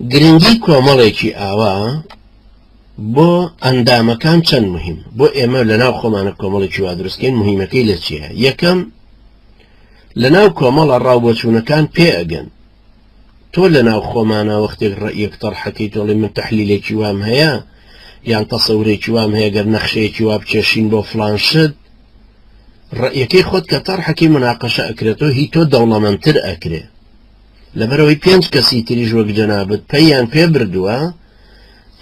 گرنگی کۆمەڵێکی ئاوا بۆ ئەندامەکان چەند مهم بۆ ئێمە لەناو خۆمانە کۆمەڵێکی وا دروستکەین مهمەکەی لە چیە؟ یەکەم لەناو کۆمەڵە ڕاوبۆچوونەکان پێ ئەگەن تۆ لەناو خۆمانە وەختێک ڕەئیەک تەڕحەکەی تۆڵی من تەحلیلێکی وام هەیە یان تەسەورێکی وام هەیە گەر نەخشەیەکی وا بچێشین بۆ فڵان شت ڕەئیەکەی خۆت کە تەڕحەکەی مناقەشە ئەکرێتەوە هی تۆ دەوڵەمەندتر ئەکرێ لەبەرەوەی 5 کەسی تریژ وەک جەنابەت پەیان پێ بردووە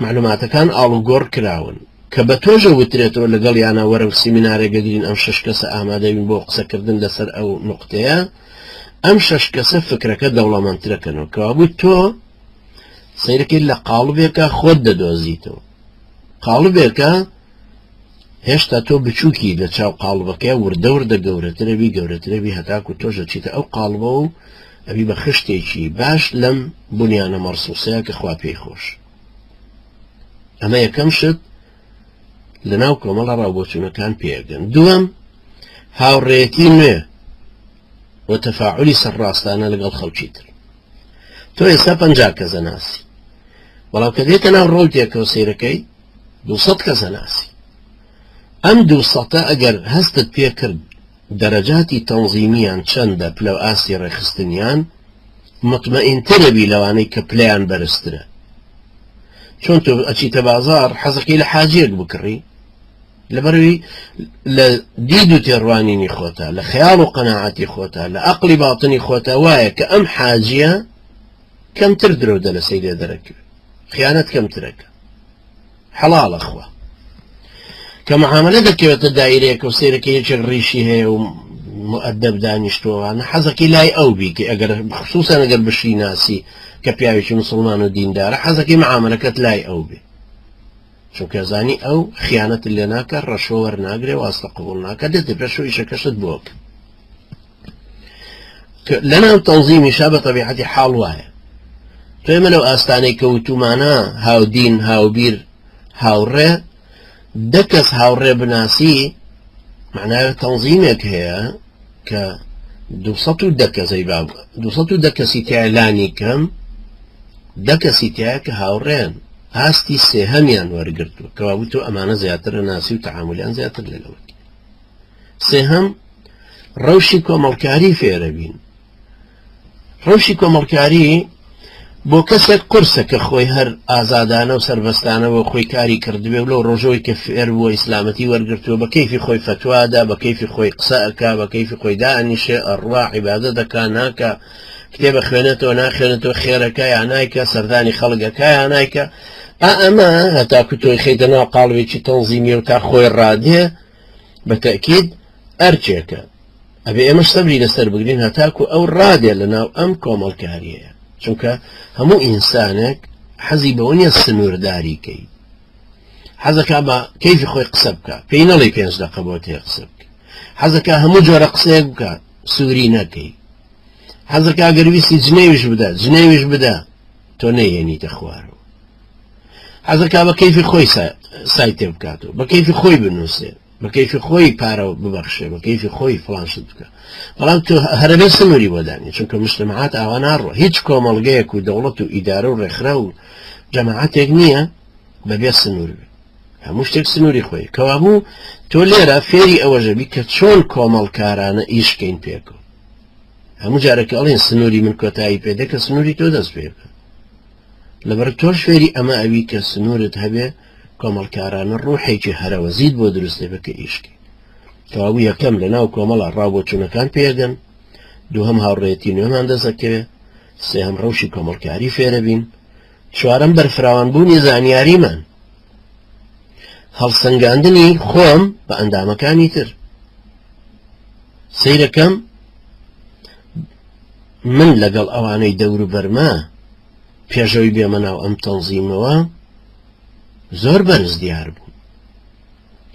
معلوماتەکان ئاڵوگۆڕ کراون کە بە تۆژە وترێتەوە لەگەڵ یانە وەرە و سیمینارێک گرین ئەم 6 کەسە ئامادەبین بۆ قسەکردن لەسەر ئەو نقطەیە ئەم 6 کەسە فکرەکە دەوڵەمەندترەکەنەوە کەوابوو تۆ سەیرەکەی لە قاڵبێکە خۆت دەدۆزیتەوە قاڵبێکە هێشتا تۆ بچووکی لە چاو قاڵبەکەی وردە وردە گەورەترەبی گەورەترەبی هەتاکو تۆژە چیتە ئەو قاڵبە و ئەبی بە خشتێکی باش لەم بنیانە مەرسوسەیە کە خوا پێی خۆش ئەمە یەکەم شت لەناو کۆمەڵە ڕاوبۆچوونەکان پێگەن دووەم هاوڕێتی نوێ و تەفاعولی سەرڕاستانە لەگەڵ خەڵکی تر تۆ ئێستا 50 کەسە ناسی بەڵام کە دێتە ناو ڕۆڵتێکەوە سەیرەکەی 200 کەسە ناسی ئەم 200 ئەگەر هەستت پێ کرد دەرەجاتی تەنظیمیان چەندە پلە و ئاسی ڕێخستنیان مطمئینترە بی لەوانەی کە پلیان بەرزترە چۆن تۆ ئەچیتە بازار حەزەکەی لە حاجیەک بکڕی لەبەروی لە دید و تێڕوانینی خۆتە لە خەیاڵ و قەناعەتی خۆتە لە عەقڵی باتنی خۆتە وایە کە ئەم حاجیە کەمتر درۆدە لە سەیرێ دەرەکەوێت خیانەت کەمترەکە حەڵاڵە خوا کە معاملە دەکەوێتە دایرەیەکە و سەیرەکە یەکێک ڕیشی هەیە و مؤدەب دانیشتووانە حەزەکەی لای ئەو بیکە ئەگەر خصوصان ئەگەر بشی ناسی کە پیاوێکی مسلمان و دیندارە حەزەکەی معاملەکەت لای ئەو بێ چونکە زانی ئەو خیانەت لێ ناکە ڕەشوە وەرناگرێ واستە قبوڵ ناکە دێتە پێشەوە ئیشەکەشت بۆکە لەناو تەنظیمیشا بە تەبیعەتی حاڵ وایە تۆ ئێمە لەو ئاستانەی کەوتومانە هاودین هاوبیر هاوڕێ دە کەس هاوڕێ بناسی معناوێت تەنظیمێک هەیە کە 210 کەسەی باب 210 کەسی تیا لانی کەم 10 کەسی تایە کە هاوڕێن ئاستی سێهەمیان وەرگرتووە کەوابوو تۆ ئەمانە زیاترە ناسی و تەعاملیان زیاتر لەگەڵ سێهەم ڕەوشی کۆمەڵکاری فێرە بین ڕەوشی کۆمەڵکاری بۆ کەسێک قورسە کە خۆی هەر ئازادانە و سەربەستانەوە خۆی کاری کردبێ و لەو ڕۆژەوەی کە فێر بووە ئیسلامەتی وەرگرتووە بە کەیفی خۆی فتوادا بە کەیفی خۆی قسە ئەکا بە کەیفی خۆی دانیشێ ئەڕوا عیبادەت دەکا ناکە کتێبە خوێنێتەوە ناخوێنێتەوە خێرەکە یان نایکە سەردانی خەڵکەکە یان نایکە ئەمە هەتاکو تۆی خەیتە ناو قاڵبێکی تەنظیمی و تا خۆی ڕادێ بە تەکید ئەرچێکە ئەبێ ئێمەش سەبری لەسەر بگرین هەتاکو ئەو ڕادێ لەناو ئەم کۆمەڵکاریەیە چونکە هەموو ئینسانێک حەزی بەوە نیە سنوورداریکەی حەزەکە بە کەیفی خۆی قسە بکە پێی نەڵێ 5 دقە بۆ تێ قسە بکە حەزەکە هەموو جۆرە قسەیەک بکە سووری نەکەی حەزەکە گەرویستی جنێویش بدە جنێویش بدە تۆ نەیێنیتە خوارەوە حەزەکە بە کەیفی خۆی سایتێ بکاتەوە بە کەیفی خۆی بنووسێ بە کەیفی خۆی پارە ببەخشێ بە کەیفی خۆی فڵانشت بکە بەڵام تۆ هەرەبێ سنووری بۆدانی چونکە مجتەمەعات ئاوا ناڕۆ هیچ کۆمەڵگەیەک و دەوڵەت و ئیدارە و ڕێکخرا و جەماعەتێک نییە بەبێ سنوور بێ هەموو شتێک سنووری خۆی کەوابوو تۆ لێرە فێری ئەوەژەبی کە چۆن کۆمەڵکارانە ئیشکەین پێکەوە هەموو جارێکە ئەڵێن سنووری من کۆتایی پێدە کە سنووری تۆ دەست پێ بکە لەبەر تۆش فێری ئەمە ئەوی کە سنوورت هەبێ کۆمەڵکارانە ڕوحێکی هەرەوەزید بۆ دروستێ بکە ئیشکی کەوابوو یەکەم لەناو کۆمەڵە ڕاوبۆچوونەکان پێگەن دووهەم هاوڕێتی نوێمان دەستەکەوێت سێهەم ڕەوشی کۆمەڵکاری فێرە بین چوارەم بەرفراوانبوونی زانیاریمان هەڵسەنگاندنی خۆم بە ئەندامەکانی تر سەیرەکەم من لەگەڵ ئەوانەی دەور و بەرما پێشەوەی بێمە ناو ئەم تەنظیمەوە زۆر بەرز دیار بوو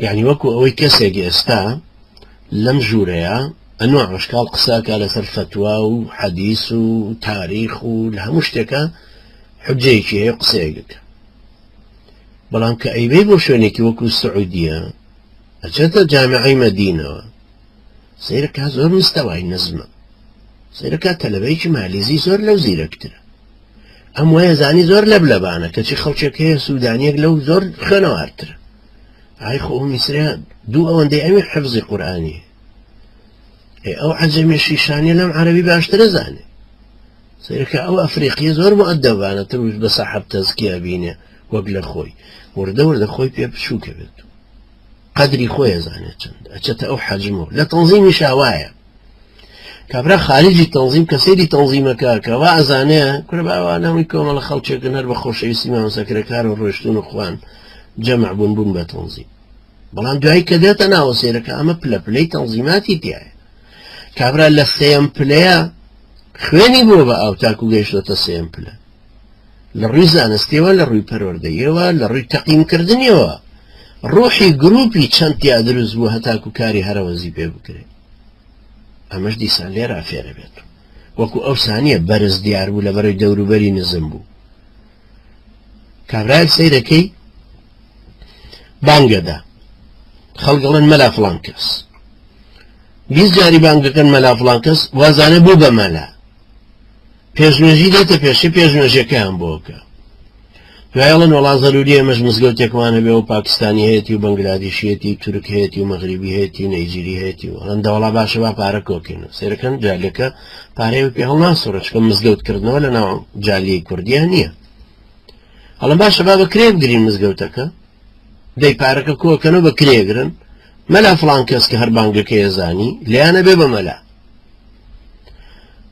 یعنی وەکو ئەوەی کەسێک ئێستا لەم ژوورەیە ئەنواع ئەشکال قساکە لەسەر فتوا و حەدیث و تاریخ و لە هەموو شتێکە حجەیەکی هەیە قسەیەکە بەڵام کە ئەیبەی بۆ شوێنێکی وەکو سعودیە ئەچێتە جامعەی مەدینەوە سەیرەکە زۆر مستەوای نەزمە سەیرەکە تەلەبەیەکی مالیزی زۆر لەو زیرەکترە ئەم وایە زانی زۆر لەبلەبانە کەچی خەڵکێک هەیە سوودانیەک لەو زۆر خوێنەوارترە ئای خۆ میسرە دوو ئەوەندەی ئەوێ حفزی قورئانی ئەو عەجەمی شیشانیە لەم عەرەبی باشترە زانێ سیرکە ئەو ئەفریقیە زۆر مؤدەبانەتر و بە سەحەب تەزکیە بینێ وەک لە خۆی وردە وردە خۆی پێ بچووکە بێت قەدری خۆی ئەزانێت چەند ئەچێتە ئەو حەجمەوە لە تەنزیمی شاوایە کابرا خارجی تەنزیم کە سەیری تەنزیمەکە کەوا ئەزانەیە کورە باوانەوەی کۆمەڵە خەڵکێکن هەر بە خۆشەویستی مامۆسەکرەکار و ڕۆیشتون و خوان جەمع بوون بە تەنزیم بەڵام دوایی کە دێتە ناوە سێرەکە ئەمە پلەپلەی تەنزیماتی تایە کابرا لە سێم پلەیە خوێنی بۆ بە ئاو تاکو گەیشتۆتە سێم پلە لە ڕووی زانستیەوە لە ڕووی پەروەردەییەوە لە ڕووی تەقییمکردنیەوە ڕوحی گروپی چەند تیا دروست بوو هەتاکو کاری هەرەوەزی پێ بکرێت ئەمەش دیسان لێرە فێرە بێت وەکو ئەو سانیە بەرز دیار بوو لە بەرەوەی دەوروبەری نزم بوو کابرایەک سەیرەکەی بانگەدا خەڵگەڵێن مەلا فڵان کەس 20 جاری بانگەکەن مەلا فڵان کەس وازانە بوو بە مەلا پێشنوێژی دێتە پێشی پێشنوێژەکەیان بۆکە دوایڵن وەڵا زەروری ئەمەش مزگەوتێکمانە بێ و پاکستانی هەیەی و بەنگلادیشیەتی و تورک هەیەی و مەغریبی هەیەی و نەیجیری هەیەی و هەندەوەڵا باشە با پارە کۆکەینە سێرەکەن جالەکە پارەیە پێ هەڵ ناسوڕە چکە مزگەوتکردنەوە لە ناو جالیەی کوردیان نییە هەڵم باشە با بەکرێ بگرین مزگەوتەکە دەی پارەکە کۆکەنەوە بەکرێگرن مەلا فڵان کەس کە هەر بانگەکەی زانی لیانە بێ بە مەلا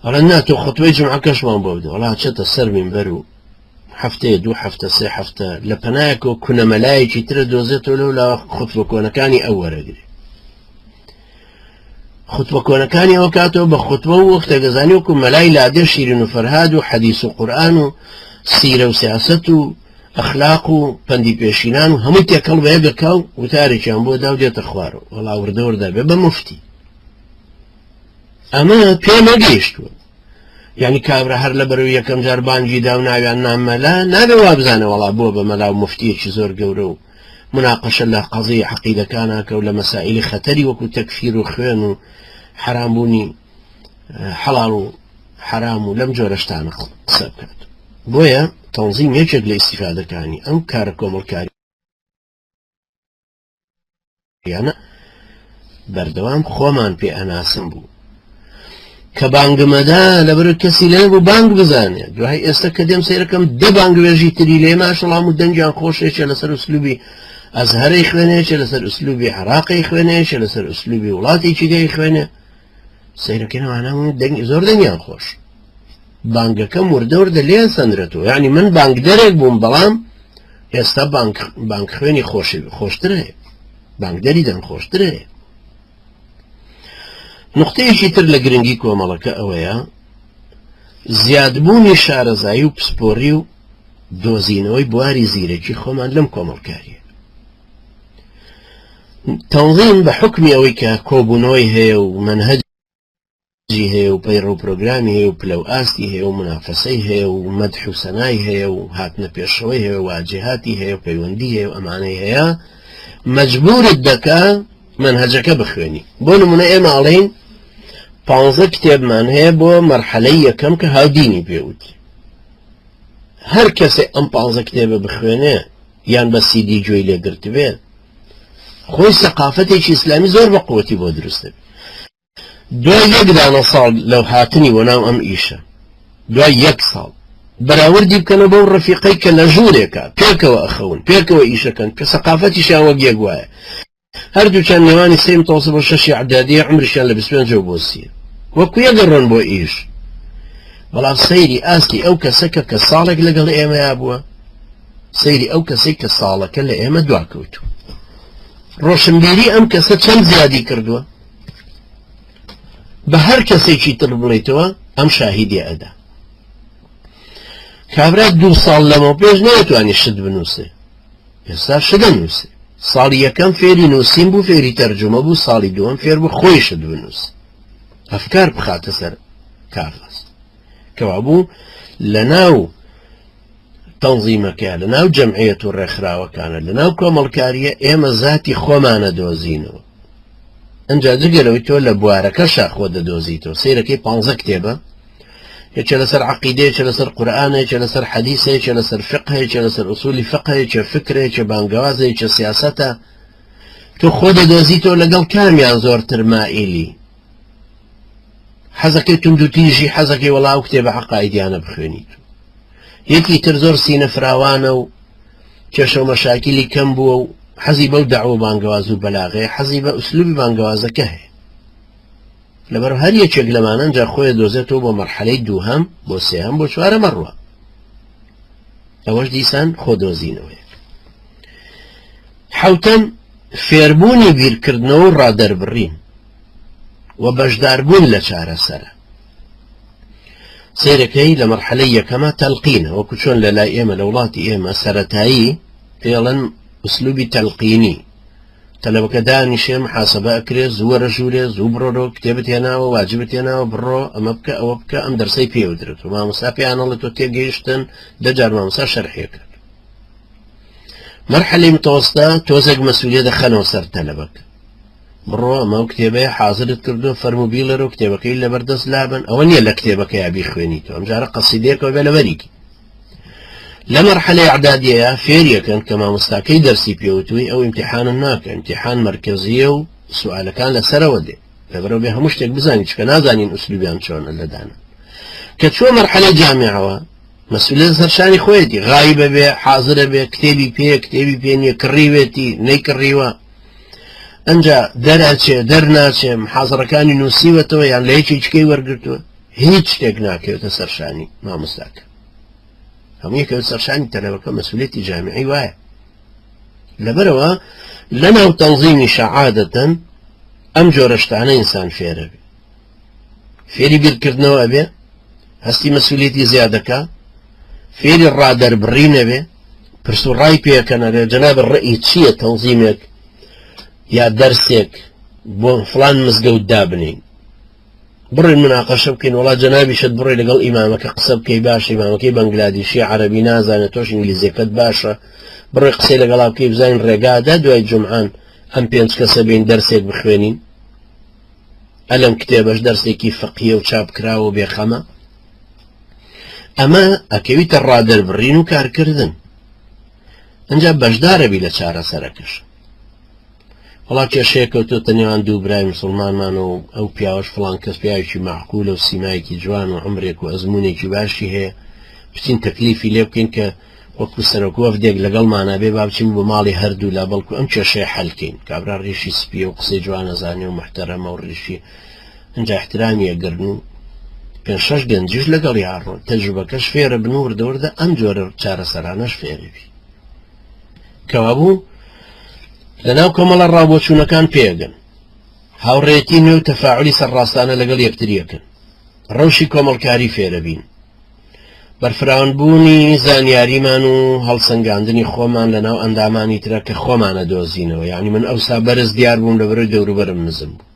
هەڵە ناتۆ خۆتوەی جمعەکەشمان بۆ بدە وەڵا چێتە سەر مینبەر و هەفتەیە دوو هەفتە سێ هەفتە لە پەنایەکەوە کونەمەلایەکی ترە دۆزێتەوە لەو لە خوتبە کۆنەکانی ئەو وەرەگرێ خوتبە کۆنەکانی ئەوە کاتەوە بە خوتبە و وەختە گەزانی وەکو مەلای لادێ شیرین و فەرهاد و حەدیث و قورئان و سیرە و سیاسەت و ئەخلاق و پەندی پێشینان و هەمووی تێکەڵ بە یەکەکە و وتارێکیان بۆ دا و دێتە خوارەوە وەڵا وردە وردە بێ بە مفتی ئەمە پێ نەگەیشتووە یعنی کابرا هەر لە بەرەو یەکەم جار بانگی دا و ناویان نامەلا نابێ وا بزانە وەڵا بۆ بە مەلا و مفتیەکی زۆر گەورە و مناقەشە لە قەزەی عەقیدەکاناکە و لە مەسائیلی خەتەری وەکو تەکفیر و خوێن و حرامبوونی حەڵاڵ و حرام و لەم جۆرە شتانە قسە بکات بۆیە تەنزیم یەکێک لە ئیستیفادەکانی ئەم کارە کۆمەڵکاریانە بەردەوام خۆمان پێ ئەناسم بوو کە بانگمەدا لەبەر کەسی لێ بوو بانگ بزانێت دوای ئێستا کە دێم سەیرەکەم دە بانگوێژی تری لێ ماشەڵام و دەنگیان خۆشێکە لەسەر ئوسلوبی ئەزهەرەی خوێنێکە لەسەر ئوسلوبی عێراقی خوێنێکە لەسەر ئوسلوبی وڵاتێکی گەی خوێنێ سەیرەکەنەوانە دەنگی زۆر دەنگیان خۆش بانگەکەم وردە وردە لێن سەندرێتەوە یعنی من بانگدەرێک بووم بەڵام ئێستا بانگ خوێنی خۆشتر هەیە بانگدەری دەنگ خۆشتر هەیە نقطەیەکی تر لە گرنگی کۆمەڵەکە ئەوەیە زیادبوونی شارەزایی و پسپۆڕی و دۆزینەوەی بواری زیرەکی خۆمان لەم کۆمەڵکاریە تەنظیم بە حکمی ئەوەی کە کۆبوونەوەی هەیە و منهەجی هەیە و پەیڕۆ پرۆگرامی هەیە و پلەو ئاستی هەیە و منافەسەی هەیە و مەدح و سەنای هەیە و هاتنە پێشەوەی هەیە و واجهاتی هەیە و پەیوەندی هەیە و ئەمانەی هەیە مەجبورت دەکا منهەجەکە بخوێنی بۆ نمونە ئێمە ئاڵێن 15 کتێبمان هەیە بۆ مەرحەلەی یەکەم کە هاودینی پێوتی هەر کەسێ ئەم 15 کتێبە بخوێنێ یان بە سیدی گوێی لێگرت بێت خۆی سەقافەتێکی ئیسلامی زۆر بە قووەتی بۆ دروستە دوای یەک دانە ساڵ لەو هاتنی بۆ ناو ئەم ئیشە دوای یەک ساڵ بەراوردی بکەنە بەو ڕەفیقەی کە لە ژوورێکە پێکەوە ئەخەون پێکەوە ئیشەکەن کە سەقافەتیشیان وەک یەک وایە هەردووچان نێوانی 3 تا 6 عدادیە عمرشیان لە 25 بۆ 30 وەکو یەگەڕۆن بۆ ئیش بەڵام سەیری ئاستی ئەو کەسەکە کە ساڵێک لەگەڵ ئێمەیا بووە سەیری ئەو کەسێک کە ساڵەکە لە ئێمە دواکەوتووە ڕۆشنبیری ئەم کەسە چەند زیادی کردووە بە هەر کەسێکی تر بڵێیتەوە ئەم شاهیدی ئەدا کابرا 2 ساڵ لەمە پێش نەیەتوانی شت بنووسێ ئێستا شت دەنووسێ ساڵی یەکەم فێری نووسین بوو فێری تەرجمە بوو ساڵی دووەم فێر بوو خۆی شت بنووس ئەفکار بخاتە سەر کاغەز کەوا بوو لە ناو تەنظیمەکە لە ناو جەمعیەت و ڕێکخراوەکانە لە ناو کۆمەڵکاریە ئێمە ذاتی خۆمانە دۆزینەوە ئەنجا جگەلەوەی تۆ لە بوارەکە شاخۆ دەدۆزیتەوە سەیرەکەی 15 کتێبە هيك لسر عقيدة، هيك لسر قرآن، هيك لسر حديث، هيك لسر فقه، هيك لسر أصول فقه، هيك فكر، هيك بانجواز، هيك سياسة. تو خود دوزيتو لقل كاميان زورتر مائلي حەزەکەی تونند و تیژی حەزەکەی وەڵا و کتێبە عەقایدیانە بخوێنیت. یەکی تر زۆر سینە فراوانە و کێشە و مەشاکیلی کەم بووە و حەزی بەو دەعوە بانگەواز و بەلاغەیە، حەزی بە ئوسلوبی بانگەوازەکە هەیە. لەبەر هەر یەکێک لەمانە ئەنجا خۆی دۆزێتەوە بۆ مەرحەلەی دووهەم، بۆ سێهەم، بۆ چوارەمە ڕوە. ئەوەش دیسان خۆدۆزینەوەیە. حەوتەم فێربوونی بیرکردنەوە و ڕادەربڕین و بەشداربوون لە چارەسەرە. سیرەکەی لە مەرحەلەی یەکەمە تەلقینە، وەکو چۆن لە لای ئێمە لە وڵاتی ئێمە سەرەتایی پێڵەن ئوسلوبی تەلقینی. تەلەبەکە دانیشێ محاسەبە ئەکرێ، زوو وەرەژوورێ، زوو بڕۆ، کتێبت هێناوە، واجبت هێناوە، بڕۆ ئەمە بکە ئەوە بکە، ئەم دەرسەی پێوترێت و مامۆستا پێیانەڵێت تۆ تێگەیشتن، دەجار مامۆستا شەرحێ کرد. مەرحەلەی متەوەسطە تۆزێک مەسئولیە دەخەنەوە سەر تەلەبەکە. بڕۆ ئەمە کتێبەیە حازرت کردو، فەرموبیڵەرە و کتێبەکەی لەبەردەست لابن. ئەوە نییە لە کتێبەکەی بیخوێنیتەوە، ئەمجارە قەسیدەیەکەوە بێ لەبەریکی. لە مەرحەلەی ئەعدادیەیە فێریەکەن کە مامۆستاکەی دەرسی پێوتووی ئەو ئیمتیحانن ناکە، ئیمتیحان مەرکەزیە و سوالەکان لەسەرەوە دێ، لەبەرەوە بێ هەموو شتێک بزانین، چکە نازانین ئوسلوبیان چۆنە لەدانە. کە چوە مەرحەلەی جامعەوە مەسئولیەت سەرشانی خۆیەتی، غایبە بێ، حازرە بێ، کتێبی پێ، کتێبی پێ نییە، کڕیوێتی، نەیکڕیوە، ئەنجا دەراچێ دەرناچێ، محازڕەکانی نووسیوەتەوە یان لە یەکێکەکەی وەرگرتووە، هیچ شتێک ناکەوێتە سەرشانی مامۆستاکە. هەموو یەکەوێت سەرشانی تەلەبەکە مەسئولیەتی جامعی وایە. لەبەرەوە لەناو تەنظیمی شەعادەتەن ئەم جۆرە شتانە ئینسان فێرە بێ، فێری بیرکردنەوە بێ، هەستی مەسئولیەتی زیادەکە، فێری ڕادەربڕینە بێ، پرس و ڕای پێکەنەرێ، جەنابە ڕێی چییە تەنظیمێک یا دەرسێک بۆ فڵان مزگەوت دابنین، بڕێن مناقەشە بکەین، وڵا جەنابیشت بڕێ لەگەڵ ئیمامەکە قسە بکەی، باشە ئیمامەکەی بەنگلادیشی عەرەبی نازانێت، تۆش ئینگلیزیەکەت باشە، بڕێ قسەی لەگەڵا بکەی، بزانین ڕێگادا دوای جومعان ئەم پێنج کەسە بین دەرسێک بخوێنین، ئەلەم کتێبەش دەرسێکی فەقیە و چاپکراوە و بێخەمە. ئەمە ئەکەویتە ڕادەربڕین و کارکردن. ئەنجا بەشدارەبی لە چارەسەرەکەش. وڵا کێشەیە کەوتۆتە نێوان دوو برای مسڵمانمان و ئەو پیاوەش فڵان کەس پیاوێکی معقولە و سیمایەکی جوان و عمرێک و ئەزمونێکی باشی هەیە، بچین تەکلیفی لێ بکەین کە وەکو سەرۆک وەفدێک لەگەڵمانە بێ، با بچین بۆ ماڵی هەردوو لا، بەڵکو ئەم کێشەیە حەلکەین. کابرا ڕێشی سپیە و قسەی جوانە زانێ و محتەرەمە و ڕێشی ئەنجا احترامی ئەگرن و پێنج شەش گەنجیش لەگەڵی هاڕۆ، تەجروبەکەش فێرە بن و وردەوردە ئەم جۆرە چارەسەرانەش فێرەبی. کەوابوو لەناو کۆمەڵە ڕابۆچوونەکان پێگەن، هاوڕێتی نوێ و تەفاعلی سەرڕاستانە لەگەڵ یەکتریەکەن، ڕەوشی کۆمەڵکاری فێرەبین، بەرفراوانبوونی زانیاریمان و هەڵسەنگاندنی خۆمان لەناو ئەندامانی ترە کە خۆمانە دۆزینەوە، یعنی من ئەوسا بەرز دیار بووم لەبەرەوەی دەوروبەرم نزم بوو.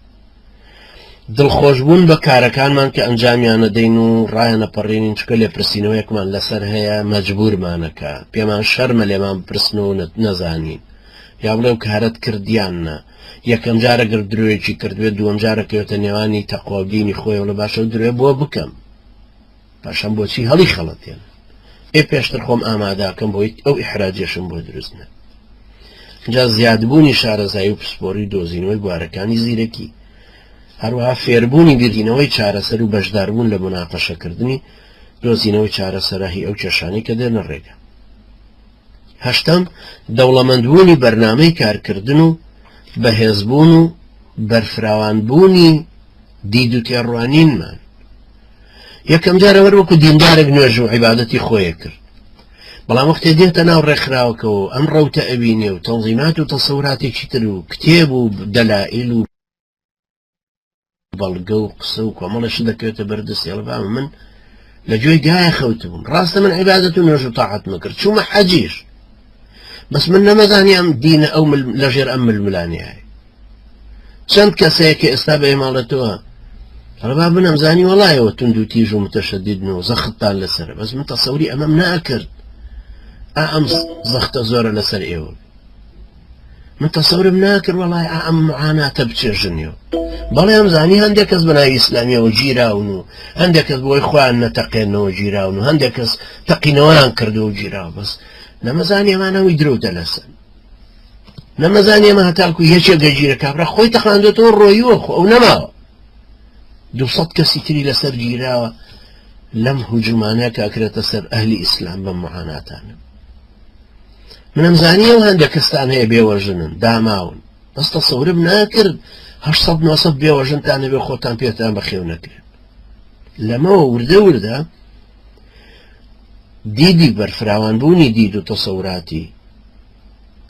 دڵخۆشبوون بە کارەکانمان کە ئەنجامیانە دەین و ڕایەنەپەڕێنین، چکە لێپرسینەوەیەکمان لەسەر هەیە مەجبورمانەکە، پێمان شەرمە لێمان بپرسنەوە نەزانین، یا بڵێ و کارەت کردیاننا، یەکەم جارە گەر درۆیەکی کردوێت، دووەم جارە کەوێتە نێوانی تەقوابینی خۆی لە باشە درێ بۆ بکەم، پاشەم بۆچی هەڵی خەڵەتێن، پێشتر خۆم ئاماداکەم بۆی ئەو ئیحراجێشم بۆ دروستنە. جا زیادبوونی شارەزایی و پسپۆری دۆزینەوەی بوارەکانی زیرەکی، هەروەها فێربوونی بیرینەوەی چارەسەر و بەشداربوون لە مناقەشەکردنی دۆزینەوەی چارەسەرهی ئەو کێشانەی کە دێنە ڕێگە. هەشتەم دەوڵەمەندبوونی بەرنامەی کارکردن و بەهێزبوون و بەرفراوانبوونی دید و تێڕوانینمان. یەکەم جارە وەکو دیندارێک نوێژ و عیبادەتی خۆیە کرد، بەڵام وەختێ دێتە ناو ڕێکخراوەکەەوە ئەم ڕەوتە ئەبینێ و تەنظیمات و تەسەوراتێکی تر و کتێب و دەلائیل و بەڵگە و قسە و کۆمەڵەش دەکەوێتە بەردەست هێڵبا من لە گوێی گایە خەوتبووم، ڕاستە من عیبادەت و نوێژ و تاعەت مەکرد، چوومە حەجیش، بەس من نەمەزانی ئەم دینە ئەو لەژێر ئەم ململانیایە. چەند کەسەیە کە ئێستا بە ئێماڵەتەوە ڕەبا بنەمزانی وەڵایەوە تونند و تیژ و متەشەدیدن و زەختتان لەسەرە، بەس من تەسەوری ئەمەم ناکرد ئەم زەختە زۆرە لەسەر ئێوە. من تصورم ناکر وڵای ئەم معاناتە بچێژنیەوە بەڵێ ئەمزانی هەندێک کەس بەناوی ئیسلامیەوە گیراون و هەندێک کەس بۆی خۆیان نەتەقێنەوە گیراون و هەندێک کەس تەقینەوەیان کردەوە گیراوە بەس نەمەزانی ئەمانەوەی درۆ دەلەسن نەمەزانی ئەمە هەتاکو یەکێکە گیرە کابرا خۆی تەقاندێتەوە ڕۆیوە خۆ ئەو نەماوە 200 کەسی تری لەسەر گیراوە لەم هجومانەیە کاکرێتە سەر ئەهلی ئیسلام بەم معاناتانە من ئەمزانی ئەو هەندێک کەستان هەیە بێوەژنن داماون بەس تەسەورم ناکرد 800 بێوەژنتانە بێ خۆتان پێتان بەخێو نەکرێت لەمەوە وردە وردە دیدی بەرفراوانبوونی دید و تەسەوراتی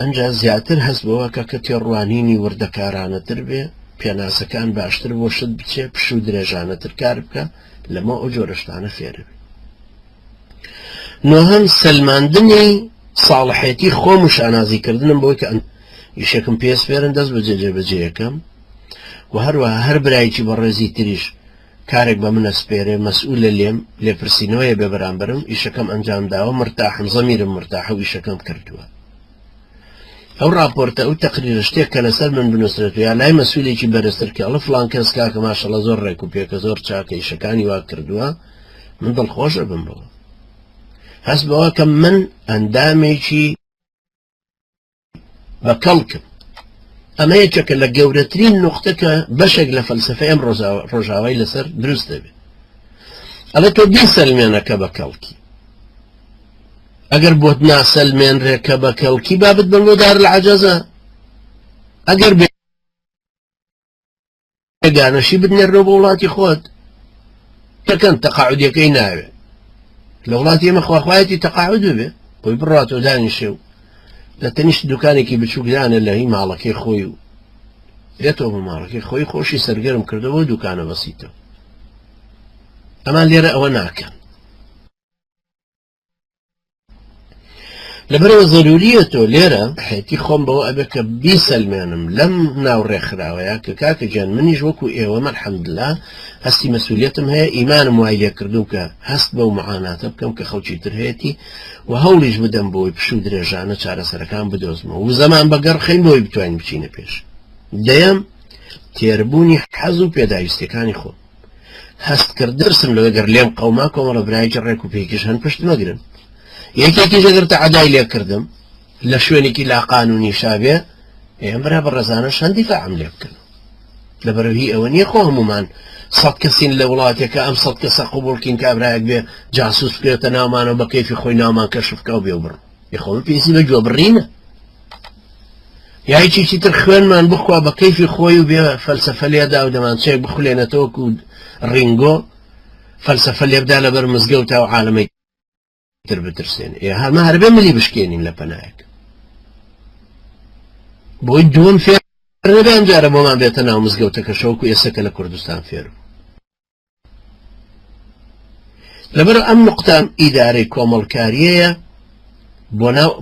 ئەنجا زیاتر هەست بەوە کە تێڕوانینی وردەکارانەتر بێ پێناسەکان باشتر بۆ شت بچێ پش و درێژانەتر کار بکە لەمە ئەو جۆرەشتانە فێر بێ نۆهەم سەلماندنی ساڵحێتی خۆم و شانازیکردنم بۆی کە ئیشێکم پێس فێرن دەست بە جێبەجێیەکەم و هەروەها هەر برایکی بەڕێزی تریش کارێک بە منە سپێرێ مەسئولە لێم لێپرسینەوەیە بێ بەرامبەرم ئیشەکەم ئەنجام داوە مرتاحم زەمیرم مرتاحە و ئیشەکەم کردووە ئەو راپۆرتە ئەو تەقریرە شتێک کە لەسەر من بنووسرێت یا لای مەسئولێکی بەرزتر کە ئەڵە فڵان کەس کاکە ماشەڵە زۆر ڕێک و پێکە زۆر چاکە ئیشەکانی وا کردووە من دڵخۆشە بم بەوە هەست بەوە کە من ئەندامێکی بەکەڵکم ئەمە یەکێکە لە گەورەترین نوقتە کە بەشێک لە فەلسفەی ئەم ڕۆژاوای لەسەر دروست دەبێت ئەڵێ تۆ بیسەلمێنەکە بەکەڵکی ئەگەر بۆت ناسەلمێنرێ کە بەکەڵکی بابت بن بۆ دار العەجەزە ئەگەر بێگانەشی بنێڕۆ بۆ وڵاتی خۆت یەکەن تەقاعودیەکەی ناوێ لە وڵاتی ئێمە خواخوایەتی تەقاعود ببێ بۆی بڕاتەوە دانیشێ و لە تەنیشت دوکانێکی بچووکدانە لە هی ماڵەکەی خۆی و بێتەوە بە ماڵەکەی خۆی خۆشی سەرگەرم کردەوە دوکانە بەسیتەوە ئەمان لێرە ئەوە ناکەن لەبەرەوە زەروریەتەوە لێرە حێتی خۆم بەوە ئەبێ کە بیسەلمێنم لەم ناو ڕێکخراوەیە کە کاکە گیان منیش وەکو ئێوە مەرحەمدلله هەستی مەسئولیەتم هەیە ئیمانم وای لێ کردوو کە هەست بەو معاناتە بکەم کە خەڵکی تر هەیەی و هەوڵیش بدەم بۆی پش و درێژانە چارەسەرەکان بدۆزمەوە و زەمان بەگەڕ خەین بۆی بتوانین بچینە پێش دەیەم تێربوونی حەز و پێداویستەکانی خۆم هەستکرد درسم لەوە گەر لێم قەوما کۆمەڵە برایکی ڕێک و پێکیش هەن پشت مەگرن یەکێکی ژەگەر تەعادای لێ کردم لە شوێنێکی لاقانونی شابێ ئێمە برا بە ڕێزانەش هەندی فەعام لێ بکەن لەبەرەوەی ئەوە نییە خۆ هەمومان 100 کەسین لە وڵاتێکە ئەم 100 کەسە قبوڵکین کابرایەک بێ جاسوس بکرێتە ناومانەوە بە کەیفی خۆی ناومان کەشف بکە و بێ و بڕ یخۆمە پێویستی بە گوێبڕینە یای چیچی تر خوێنمان بخوا بە کەیفی خۆی و بێ فەلسەفە لێدا و دەمانچێک بخولێنێتەوە و ڕینگۆ فەلسەفە لێبدا لەبەر مزگەوتا و عالەمەی تر بترسێن هەمە هەربێ ملی بشکێنین لە پەنایەک بۆی دووەم فێر نەبێ ئەم جارە بۆمان بێتە ناو مزگەوتەکە شەوکو ئێسەکە لە کوردستان فێر لەبەر ئەم نوقتە ئیدارەی کۆمەڵکاریەیە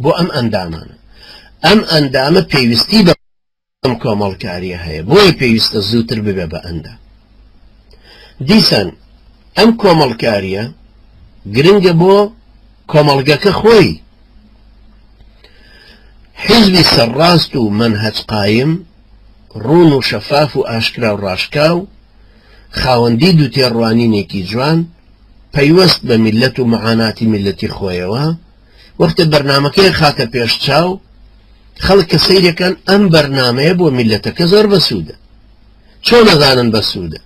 بۆ ئەم ئەندامانە ئەم ئەندامە پێویستی بە ئەم کۆمەڵکاریە هەیە بۆی پێویستە زووتر ببێ بە ئەندام دیسان ئەم کۆمەڵکاریە گرنگە بۆ کۆمەڵگەکە خۆی حیزبی سەرڕاست و منهەج قایم ڕوون و شەفاف و ئاشکرا و ڕاشکاو خاوەندی دوو تێڕوانینێکی جوان پەیوەست بە میلەت و معاناتی میلەتی خۆیەوە وەختە بەرنامەکەی خاتە پێش چاو خەڵک کە سەیرەکەن ئەم بەرنامەیە بۆ میلەتەکە زۆر بەسوودە چۆن نەزانن بەسوودە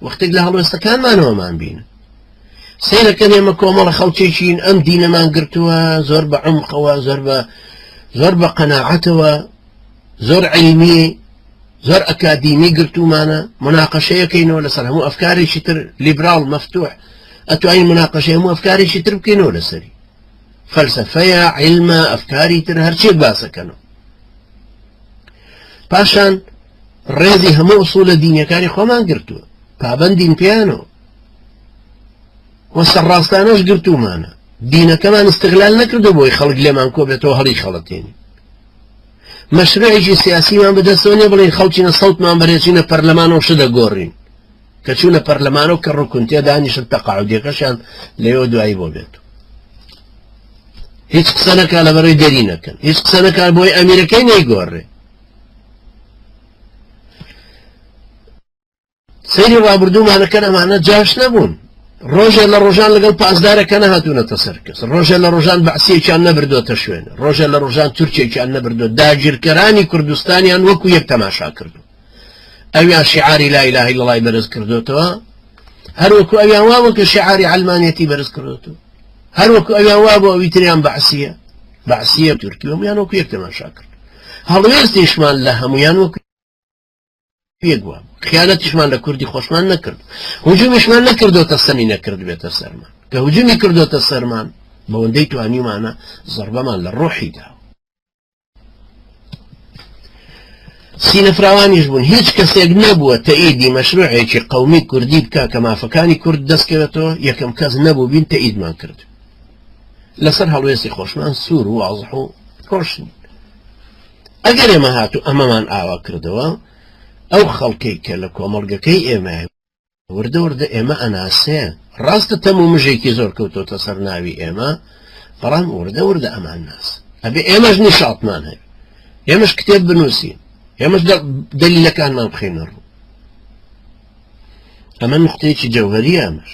وەختێک لە هەڵوێستەکانمانەوەمان بینن سەیرەکەن ئێمە کۆمەڵە خەڵکێکین ئەم دینەمان گرتووە زۆر بە عمقەوە زۆر بە قەناعەتەوە زۆر عیلمی زۆر ئەکادیمی گرتومانە مناقەشەیەکەینەوە لەسەر هەموو ئەفکارێکی تر لیبرال مەفتوح ئەتوانین مناقەشەی هەموو ئەفکارێکی تر بکەینەوە لەسەری فەلسەفەیە عیلمە ئەفکاری تر هەرچێک باسەکەنەوە پاشان ڕێزی هەموو ئوسوولە دینیەکانی خۆمان گرتووە پابەندین پێیانەوە وە سەرڕاستانەش گرتومانە دینەکەمان استغلال نەکردو بۆی خەڵک لێمان کۆبێتەوە هەڵی خەڵەتێنی مەشروعێکی سیاسیمان بەدەستەوە نیە بڵێن خەڵکینە سەوتمان بەرێچینە پەرلەمانەوە شدە گۆڕین کە چوونە پەرلەمانەوە کە ڕووکونتێ دانیشت تەقاعودیەکەشیان لەوێ دوایی بۆ بێت هیچ قسە نەکا لە بەڕێی دەری نەکەن، هیچ قسە نەکا بۆی ئەمیرەکەی نەیگۆڕێ. سەیری ڕابردوومانەکەن ئەمانە جاش نەبوون. ڕۆژێ لە ڕۆژان لەگەڵ پاسدارەکە نەهاتوونەتە سەر کەس، ڕۆژێ لە ڕۆژان بەعسیەکیان نەبردۆتە شوێنە، ڕۆژێ لە ڕۆژان تورکێکیان نەبردۆ، داگیرکەرانی کوردستانیان وەکو یەک تەماشا کردو. ئەویان شیعاری لا إله إلا الله بەرز کردوتەوە، هەروەکو ئەویان وا بوو کە شیعاری عەلمانیەتی بەرز کردوتەوە، هەروەکو ئەویان وا بوو ئەوی تریان بەعسیە تورکی وەمیان وەکو یەک تەماشا کرد. هەڵوێستیشمان لە هەمویان وەکو یەک بووە، خیانەتیشمان لە کوردی خۆشمان نەکرد، هجومیشمان نەکردۆتە سەمی نەکرد بێتە سەرمان، کە هجومی کردۆتە سەرمان بەوەندەی توانیمانە زەربەمان لە ڕۆحیدا. سینەفراوانیش بوون، هیچ کەسێک نەبووە تەئیدی مەشروعێکی قەومی کوردی بکە کە مافەکانی کورد دەستکەوێتەوە، یەکەم کەس نەبوو بین تەئیدمان کرد. لەسەر هەڵوێستی خۆشمان سوور و واضح و ڕۆشن. ئەگەر ئێمە هاتوو ئەمەمان ئاوا کردەوە، ئەو خەڵکەی کە لە کۆمەڵگەکەی ئێمە وردە وردە ئێمە ئەناسەیە، ڕاستە تەم و مژێکی زۆر کەوتۆتە سەر ناوی ئێمە، بەڵام وردە وردە ئەمان ناس ئەبێ ئێمەش نیشاڵتمان هەیە، ئێمەش کتێب بنووسین، ئێمەش دەلیلەکانمان بخێنە ڕوو. ئەمە نقطەیەکی جەوهەریە ئەمەش.